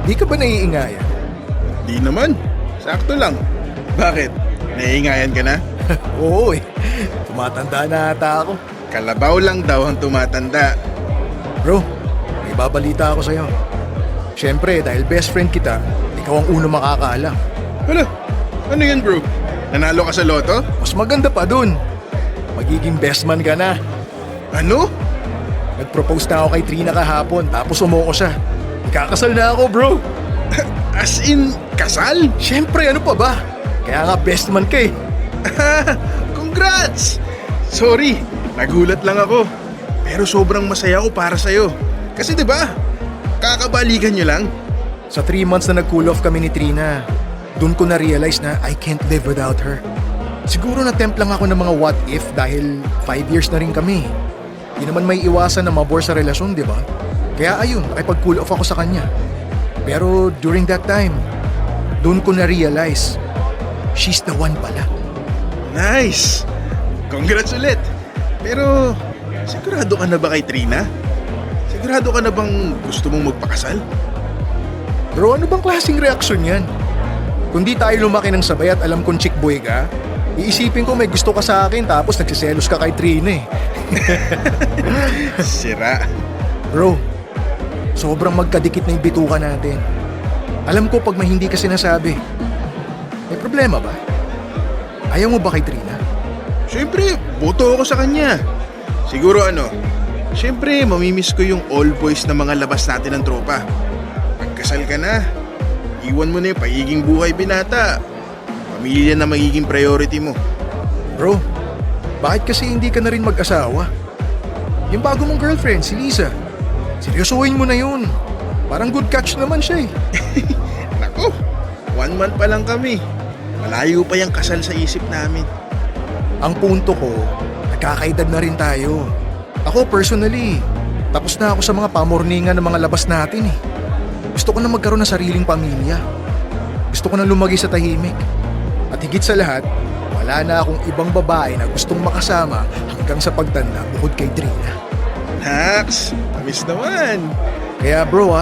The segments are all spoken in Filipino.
Di ka ba naiingayan? Di naman. Sakto lang. Bakit? Naiingayan ka na? Oo eh. Tumatanda na ata ako. Kalabaw lang daw ang tumatanda. Bro, may babalita ako sa'yo. Siyempre, dahil best friend kita, ikaw ang unang makakaalam. Hala, ano yan bro? Nanalo ka sa loto? Mas maganda pa dun. Magiging best man ka na. Ano? Nag-propose na ako kay Trina kahapon, tapos umuko siya. Ikakasal na ako, bro. As in, kasal? Siyempre, ano pa ba? Kaya nga best man ka eh. Congrats! Sorry, nagulat lang ako. Pero sobrang masaya ako para sa'yo. Kasi 'di ba? Kakabalikan nyo lang. Sa 3 months na nag-cool off kami ni Trina, doon ko na-realize na I can't live without her. Siguro na-tempt lang ako ng mga what if dahil 5 years na rin kami. Di naman may iwasan na mabore sa relasyon, di ba? Kaya ayun, nakipag-cool off ako sa kanya. Pero during that time, doon ko na-realize, she's the one pala. Nice! Congrats ulit! Pero, sigurado ka na ba kay Trina? Sigurado ka na bang gusto mong magpakasal? Bro, ano bang klaseng reaksyon yan? Kung di tayo lumaki ng sabay at alam kong chick boy ka, iisipin ko may gusto ka sa akin tapos nagsiselos ka kay Trina eh. Sira. Bro, sobrang magkadikit na yung bituka natin. Alam ko pag may hindi ka sinasabi. May problema ba? Ayaw mo ba kay Trina? Siyempre, boto ako sa kanya. Siguro siyempre mamimiss ko yung all boys na mga labas natin ng tropa. Pagkasal ka na, iwan mo na yung pagiging buhay binata. Pamilya na magiging priority mo. Bro, bakit kasi hindi ka na rin mag-asawa? Yung bago mong girlfriend, si Lisa. Seryosohin mo na yun. Parang good catch naman siya eh. Nako, 1 month pa lang kami. Malayo pa yung kasal sa isip namin. Ang punto ko, nagkakaedad na rin tayo. Ako personally, tapos na ako sa mga pamorningan ng mga labas natin eh. Gusto ko na magkaroon ng sariling pamilya. Gusto ko na lumagi sa tahimik. At higit sa lahat, wala na akong ibang babae na gustong makasama hanggang sa pagtanda bukod kay Trina. Nax, tamis naman. Kaya bro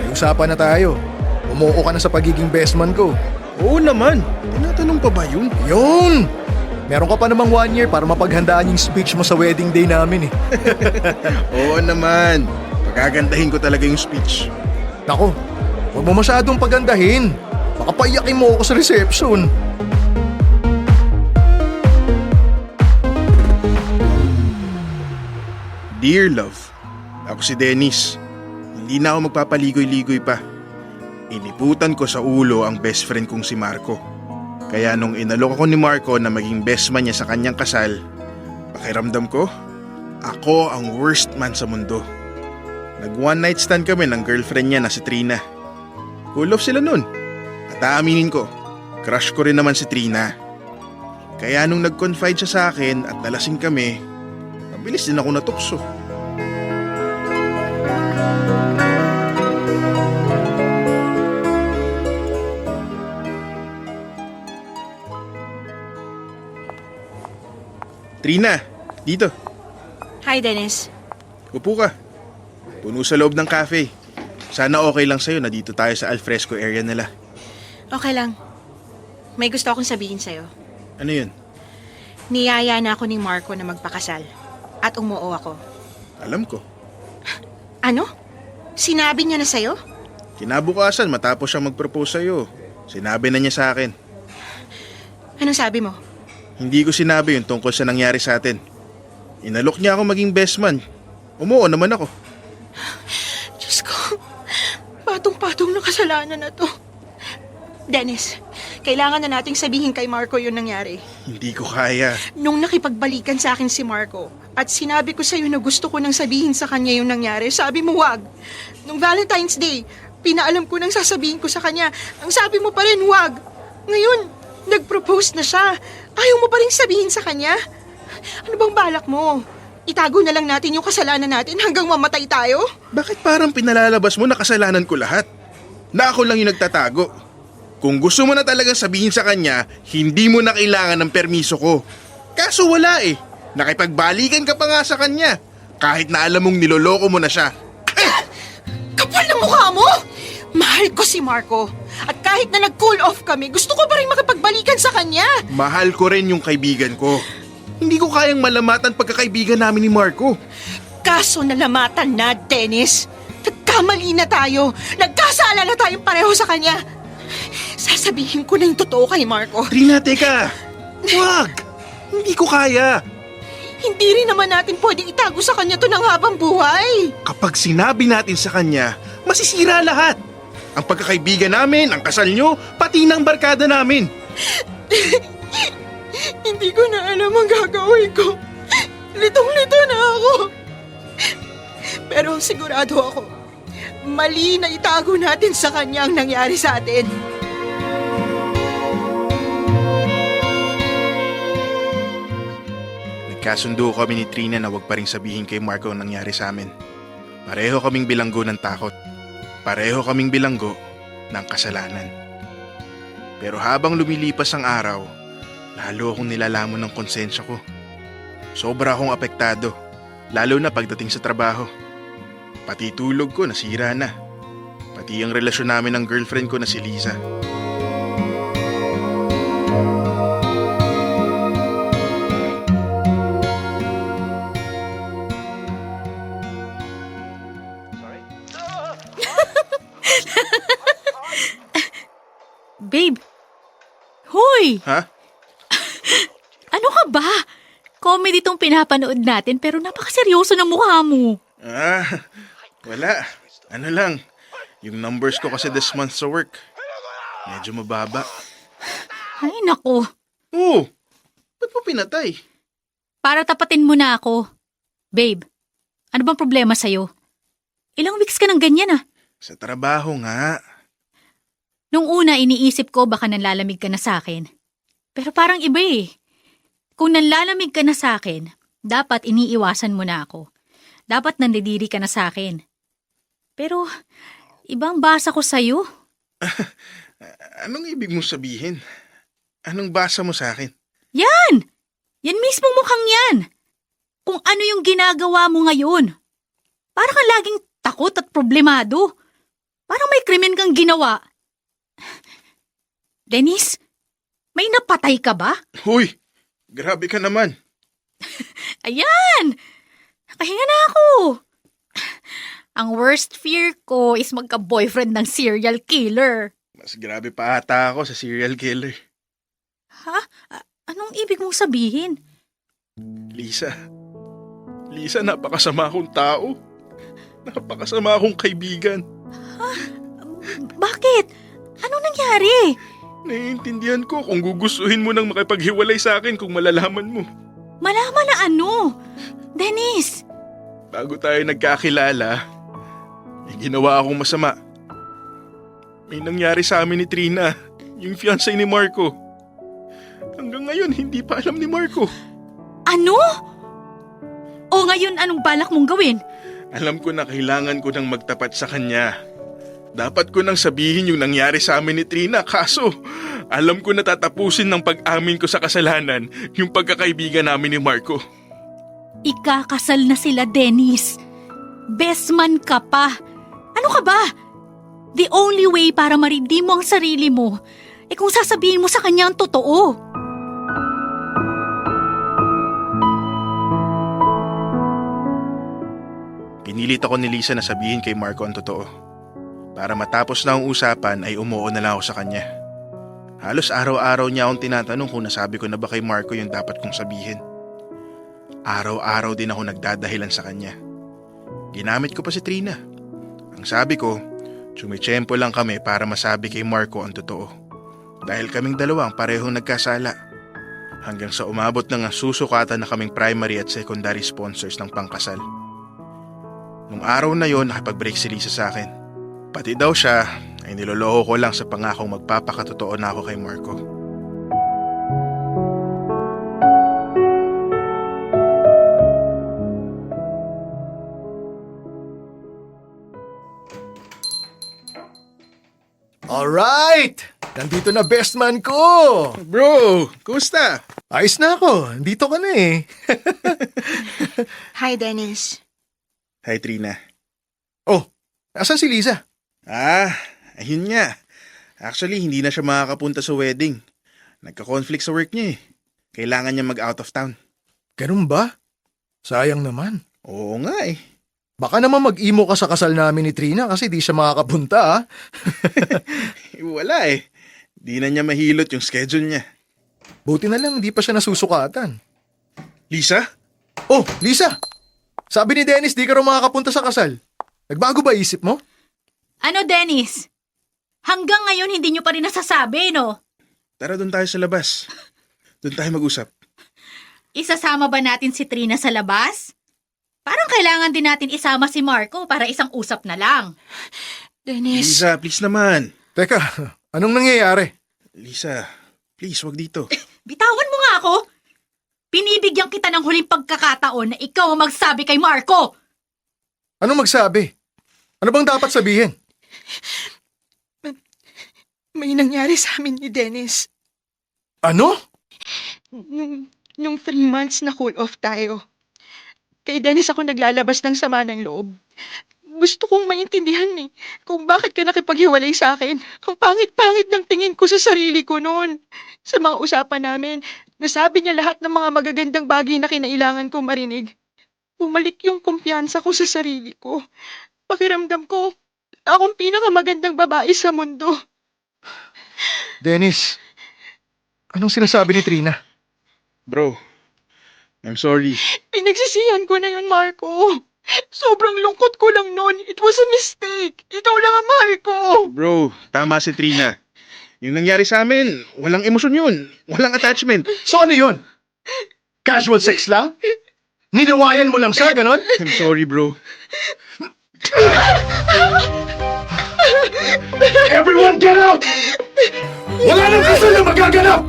may usapan na tayo. Umuko ka na sa pagiging best man ko. Oo naman, tinatanong pa ba yun? Yun! Meron ka pa namang 1 year para mapaghandaan yung speech mo sa wedding day namin eh. Oo naman, pagagandahin ko talaga yung speech. Nako, huwag mo masyadong pagandahin. Baka paiyakin mo ako sa reception. Dear love, ako si Dennis. Hindi na ako magpapaligoy-ligoy pa. Iniputan ko sa ulo ang best friend kong si Marco. Kaya nung inalok ako ni Marco na maging best man niya sa kanyang kasal, pakiramdam ko, ako ang worst man sa mundo. Nag one night stand kami ng girlfriend niya na si Trina. Cool off sila nun. At aaminin ko, crush ko rin naman si Trina. Kaya nung nag-confide siya sa akin at nalasing kami, mabilis din ako natukso. Trina, dito. Hi, Dennis. Upo ka. Puno sa loob ng cafe. Sana okay lang sa'yo na dito tayo sa alfresco area nila. Okay lang. May gusto akong sabihin sa'yo. Ano yun? Niyaya na ako ni Marco na magpakasal. At umuo ako. Alam ko. Ano? Sinabi niya na sa'yo? Kinabukasan matapos siyang mag-propose sa'yo. Sinabi na niya sa akin. Anong sabi mo? Hindi ko sinabi yung tungkol sa nangyari sa atin. Inalok niya ako maging best man. Umuo naman ako. Diyos ko, patong-patong na kasalanan na to. Dennis, kailangan na nating sabihin kay Marco yung nangyari. Hindi ko kaya. Nung nakipagbalikan sa akin si Marco at sinabi ko sa'yo na gusto ko nang sabihin sa kanya yung nangyari, sabi mo wag. Nung Valentine's Day, pinaalam ko nang sasabihin ko sa kanya. Ang sabi mo pa rin wag. Ngayon, nag-propose na siya. Ayaw mo pa rin sabihin sa kanya? Ano bang balak mo? Itago na lang natin yung kasalanan natin hanggang mamatay tayo? Bakit parang pinalalabas mo na kasalanan ko lahat? Na ako lang yung nagtatago. Kung gusto mo na talagang sabihin sa kanya, hindi mo na kailangan ng permiso ko. Kaso wala eh. Nakipagbalikan ka pa nga sa kanya. Kahit na alam mong niloloko mo na siya. Kapal na mukha mo! Mahal ko si Marco. At kahit na nag-cool off kami, gusto ko pa rin makipagbalikan sa kanya. Mahal ko rin yung kaibigan ko. Hindi ko kayang malamatan pagkakaibigan namin ni Marco. Kaso nalamatan na, Dennis. Nagkamali na tayo. Nagkasala na tayong pareho sa kanya. Sasabihin ko na yung totoo kay Marco. Trina, teka! Wag! Hindi ko kaya. Hindi rin naman natin pwedeng itago sa kanya to ng habang buhay. Kapag sinabi natin sa kanya, masisira lahat. Ang pagkakaibigan namin, ang kasal nyo, pati ng barkada namin. Hindi ko na alam ang gagawin ko. Litong-lito na ako. Pero sigurado ako, mali na itago natin sa kanya ang nangyari sa atin. Nagkasundo kami ni Trina na wag pa rin sabihin kay Marco ang nangyari sa amin. Pareho kaming bilanggo ng takot. Pareho kaming bilanggo ng kasalanan. Pero habang lumilipas ang araw, lalo akong nilalamon ng konsensya ko. Sobra akong apektado, lalo na pagdating sa trabaho. Pati tulog ko nasira na. Pati ang relasyon namin ng girlfriend ko na si Liza. Babe! Hoy! Ha? Ano ka ba? Comedy tong pinapanood natin pero napakaseryoso ng mukha mo. Wala. Ano lang, yung numbers ko kasi this month sa work, medyo mababa. Ay nako, Oo, ba't mo pinatay? para tapatin mo na ako. Babe, ano bang problema sa'yo? Ilang weeks ka ng ganyan ah. Sa trabaho nga. Nung una iniisip ko baka nanlalamig ka na sa akin. Pero parang iba eh. Kung nanlalamig ka na sa akin, dapat iniiwasan mo na ako. Dapat nandidiri ka na sa akin. Pero ibang basa ko sa'yo. Anong ibig mong sabihin? Anong basa mo sa akin? Yan! Yan mismo mukhang yan. Kung ano yung ginagawa mo ngayon. Parang kang laging takot at problemado. Parang may krimen kang ginawa. Dennis, may napatay ka ba? Huy, grabe ka naman. Ayan! Nakahinga na ako. Ang worst fear ko is magka-boyfriend ng serial killer. Mas grabe pa ata ako sa serial killer. Ha? Anong ibig mong sabihin? Lisa, napakasama akong tao. Napakasama akong kaibigan. Bakit? Anong nangyari? Naiintindihan ko kung gugustuhin mo nang makipaghiwalay sa akin kung malalaman mo. Malaman na ano? Dennis! Bago tayo nagkakilala, may ginawa akong masama. May nangyari sa amin ni Trina, yung fiancé ni Marco. Hanggang ngayon, hindi pa alam ni Marco. Ano? O ngayon anong balak mong gawin? Alam ko na kailangan ko nang magtapat sa kanya. Dapat ko nang sabihin yung nangyari sa amin ni Trina, kaso alam ko na tatapusin ng pag-amin ko sa kasalanan yung pagkakaibigan namin ni Marco. Ikakasal na sila, Dennis. Best man ka pa. Ano ka ba? The only way para ma-redeem mo ang sarili mo kung sasabihin mo sa kanya ang totoo. Pinilit ako ni Lisa na sabihin kay Marco ang totoo. Para matapos na ang usapan ay umuo na lang ako sa kanya. Halos araw-araw niya akong tinatanong kung nasabi ko na ba kay Marco yung dapat kong sabihin. Araw-araw din ako nagdadahilan sa kanya. Ginamit ko pa si Trina. Ang sabi ko, tsumitsyempo lang kami para masabi kay Marco ang totoo. Dahil kaming dalawa ang parehong nagkasala. Hanggang sa umabot na nga susukatan na kaming primary at secondary sponsors ng pangkasal. Nung araw na yon nakipag-break si Lisa sa akin. Pati daw siya ay niloloko ko lang sa pangakong magpapakatotoo na ako kay Marco. Alright! Nandito na best man ko! Bro, kumusta? Ayos na ako. Dito ka na eh. Hi, Dennis. Hi Trina. Oh, asan si Lisa? Ayun nga. Actually, hindi na siya makakapunta sa wedding. Nagka-conflict sa work niya eh. Kailangan niya mag-out of town. Ganun ba? Sayang naman. Oo nga eh. Baka naman mag-imo ka sa kasal namin ni Trina kasi di siya makakapunta ah. Wala eh. Di na niya mahilot yung schedule niya. Buti na lang di pa siya nasusukatan. Lisa? Oh, Lisa! Sabi ni Dennis di ka raw makakapunta sa kasal. Nagbago ba isip mo? Ano, Dennis? Hanggang ngayon hindi nyo pa rin nasasabi, no? Tara doon tayo sa labas. Doon tayo mag-usap. Isasama ba natin si Trina sa labas? Parang kailangan din natin isama si Marco para isang usap na lang. Dennis, Lisa, please naman. Teka, anong nangyayari? Lisa, please, wag dito. Bitawan mo nga ako! Pinibigyan kita ng huling pagkakataon na ikaw ang magsabi kay Marco! Anong magsabi? Ano bang dapat sabihin? may nangyari sa amin ni Dennis. Ano? Nung 3 months na cool off tayo. Kay Dennis ako naglalabas ng sama ng loob. Gusto kong maintindihan kung bakit ka nakipaghiwalay sa akin. Ang pangit-pangit ng tingin ko sa sarili ko noon. Sa mga usapan namin, nasabi niya lahat ng mga magagandang bagay na kinailangan kong marinig. Bumalik yung kumpiyansa ko sa sarili ko. Pakiramdam ko, akong pinakamagandang babae sa mundo. Dennis, anong sinasabi ni Trina? Bro, I'm sorry. Pinagsisihan ko na yun, Marco. Sobrang lungkot ko lang noon. It was a mistake. Ikaw lang ang mahal ko. Bro, tama si Trina. Yung nangyari sa amin, walang emosyon yun. Walang attachment. So ano yun? Casual sex lang? Ninawayan mo lang siya, ganon? I'm sorry, bro. Everyone get out! Wala nang kasal na magaganap!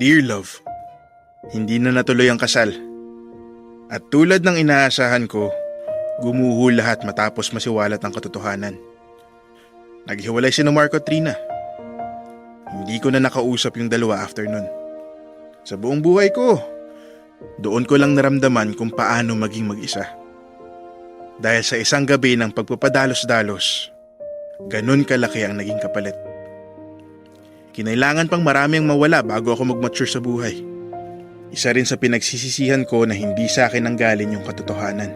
Dear love, hindi na natuloy ang kasal. At tulad ng inaasahan ko, gumuho lahat matapos masiwalat ang katotohanan. Naghiwalay si Marco at Trina. Hindi ko na nakausap yung dalawa after nun. Sa buong buhay ko, doon ko lang naramdaman kung paano maging mag-isa. Dahil sa isang gabi ng pagpapadalos-dalos, ganun kalaki ang naging kapalit. Kinailangan pang marami ang mawala bago ako mag-mature sa buhay. Isa rin sa pinagsisisihan ko na hindi sa akin nanggaling yung katotohanan.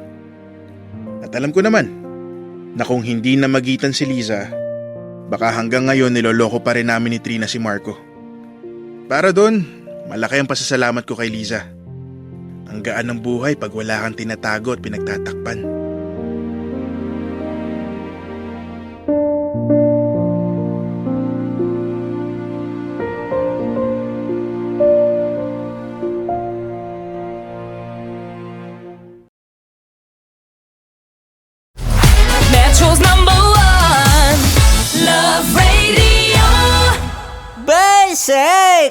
At alam ko naman na kung hindi na magitan si Liza, baka hanggang ngayon niloloko pa rin namin ni Trina si Marco. Para doon, malaki ang pasasalamat ko kay Liza. Ang gaan ng buhay pag wala kang tinatago at pinagtatakpan. Metro's #1 Love Radio. Basic!